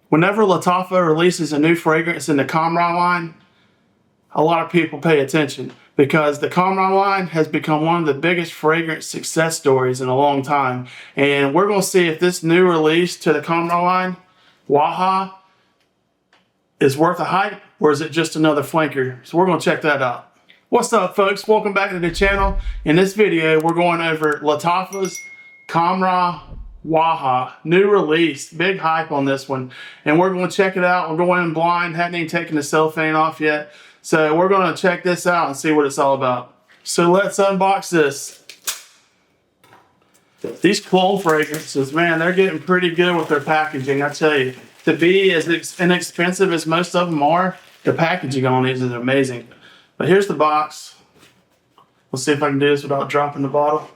Whenever Lattafa releases a new fragrance in the Khamrah line, a lot of people pay attention because the Khamrah line has become one of the biggest fragrance success stories in a long time. And we're going to see if this new release to the Khamrah line, Waha, is worth a hype or is it just another flanker? So we're going to check that out. What's up, folks? Welcome back to the channel. In this video, we're going over Lattafa's Khamrah Waha, new release, big hype on this one. And we're going to check it out. We're going in blind, hadn't even taken the cellophane off yet. So we're going to check this out and see what it's all about. So let's unbox this. These cologne fragrances, man, they're getting pretty good with their packaging, I tell you. To be as inexpensive as most of them are, the packaging on these is amazing. But here's the box. Let's see if I can do this without dropping the bottle.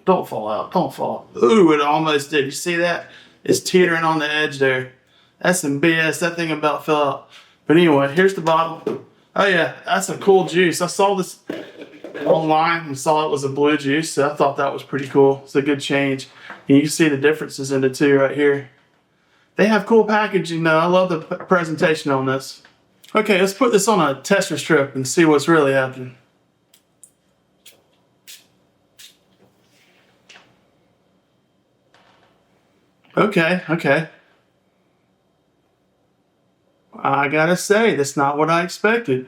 Don't fall out, don't fall. Ooh, it almost did. You see that? It's teetering on the edge there. That's some BS. That thing about fell out. But anyway, here's the bottle. Oh yeah, that's a cool juice. I saw this online and saw it was a blue juice, so I thought that was pretty cool. It's a good change. And you can see the differences in the two right here. They have cool packaging though. I love the presentation on this. Okay, let's put this on a tester strip and see what's really happening. Okay. I gotta say, that's not what I expected.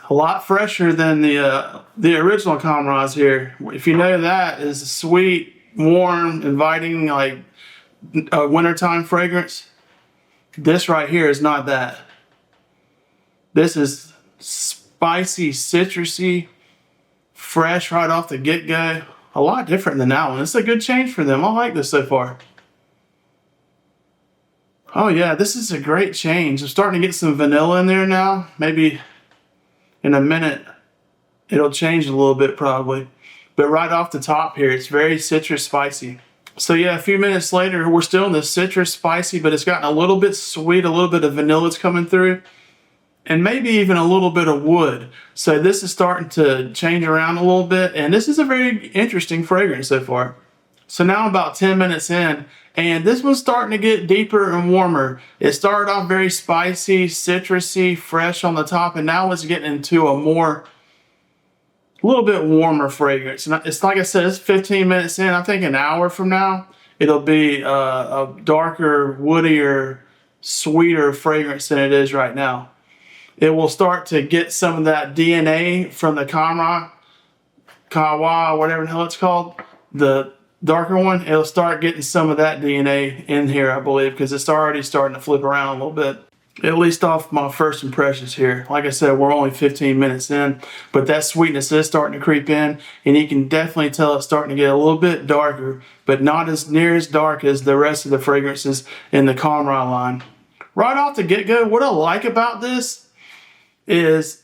A lot fresher than the original Khamrahs here. If you know that is a sweet, warm, inviting, like a wintertime fragrance. This right here is not that. This is spicy, citrusy, fresh right off the get-go. A lot different than that one. It's a good change for them. I like this so far. Oh yeah, this is a great change. I'm starting to get some vanilla in there now. Maybe in a minute it'll change a little bit probably. But right off the top here, it's very citrus spicy. So yeah, a few minutes later, we're still in the citrus spicy, but it's gotten a little bit sweet, a little bit of vanilla's coming through, and maybe even a little bit of wood. So this is starting to change around a little bit, and this is a very interesting fragrance so far. So now I'm about 10 minutes in, and this one's starting to get deeper and warmer. It started off very spicy, citrusy, fresh on the top, and now it's getting into a little bit warmer fragrance. And it's like I said, it's 15 minutes in. I think an hour from now, it'll be a darker, woodier, sweeter fragrance than it is right now. It will start to get some of that DNA from the Khamrah Waha, whatever the hell it's called, the darker one. It'll start getting some of that DNA in here, I believe, because it's already starting to flip around a little bit. At least off my first impressions here. Like I said, we're only 15 minutes in, but that sweetness is starting to creep in, and you can definitely tell it's starting to get a little bit darker, but not as near as dark as the rest of the fragrances in the Khamrah line. Right off the get-go, what I like about this is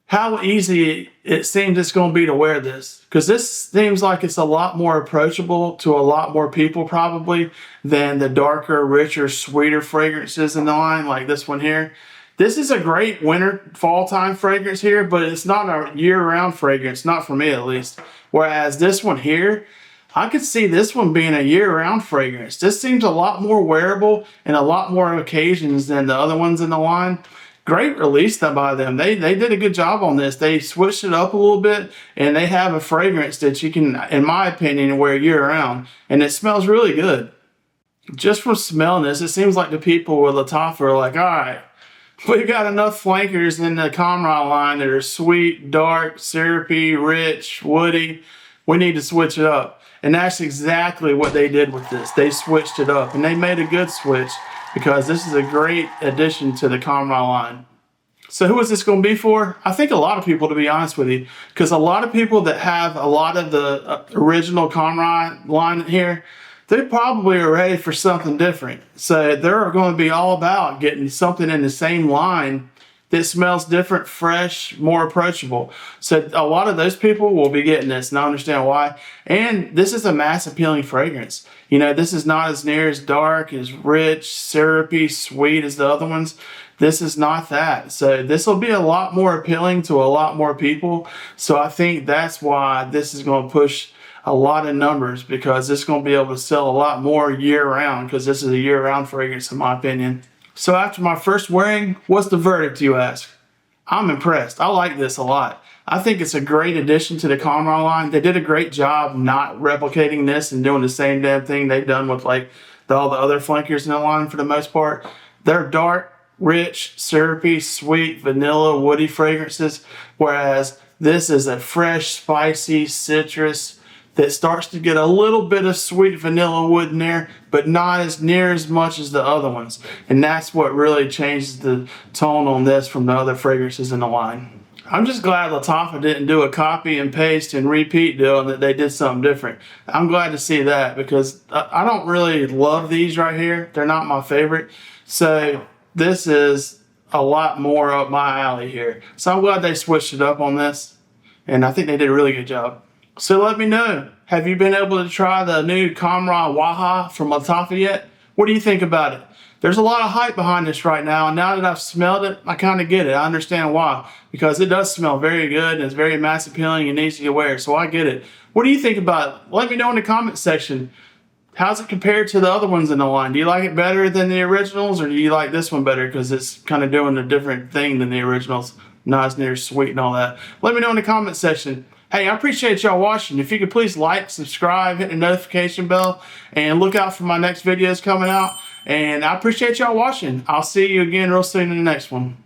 how easy it seems it's going to be to wear this. Because this seems like it's a lot more approachable to a lot more people probably than the darker, richer, sweeter fragrances in the line like this one here. This is a great winter, fall time fragrance here, but it's not a year-round fragrance, not for me at least. Whereas this one here, I could see this one being a year-round fragrance. This seems a lot more wearable and a lot more occasions than the other ones in the line. Great release by them. They did a good job on this. They switched it up a little bit, and they have a fragrance that you can, in my opinion, wear year-round, and it smells really good. Just from smelling this, it seems like the people with Lattafa are like, all right, we've got enough flankers in the Khamrah line that are sweet, dark, syrupy, rich, woody. We need to switch it up. And that's exactly what they did with this. They switched it up, and they made a good switch, because this is a great addition to the Khamrah line. So who is this going to be for? I think a lot of people, to be honest with you, because a lot of people that have a lot of the original Khamrah line here, they probably are ready for something different. So they're going to be all about getting something in the same line that smells different, fresh, more approachable. So a lot of those people will be getting this, and I understand why. And this is a mass appealing fragrance. You know, this is not as near as dark, as rich, syrupy, sweet as the other ones. This is not that. So this will be a lot more appealing to a lot more people. So I think that's why this is going to push a lot of numbers, because it's going to be able to sell a lot more year round, because this is a year round fragrance in my opinion. So after my first wearing, what's the verdict, you ask? I'm impressed. I like this a lot. I think it's a great addition to the Khamrah line. They did a great job not replicating this and doing the same damn thing they've done with like all the other flankers in the line for the most part. They're dark, rich, syrupy, sweet, vanilla, woody fragrances, whereas this is a fresh, spicy citrus that starts to get a little bit of sweet vanilla wood in there, but not as near as much as the other ones. And that's what really changes the tone on this from the other fragrances in the line. I'm just glad Lattafa didn't do a copy and paste and repeat deal, and that they did something different. I'm glad to see that, because I don't really love these right here. They're not my favorite. So this is a lot more up my alley here. So I'm glad they switched it up on this, and I think they did a really good job. So let me know, have you been able to try the new Khamrah Waha from Lattafa yet? What do you think about it? There's a lot of hype behind this right now, and now that I've smelled it, I kind of get it. I understand why, because it does smell very good, and it's very mass appealing and easy to wear, so I get it. What do you think about it? Let me know in the comment section. How's it compared to the other ones in the line? Do you like it better than the originals, or do you like this one better because it's kind of doing a different thing than the originals? Not as near sweet and all that. Let me know in the comment section. Hey, I appreciate y'all watching. If you could please like, subscribe, hit the notification bell, and look out for my next videos coming out. And I appreciate y'all watching. I'll see you again real soon in the next one.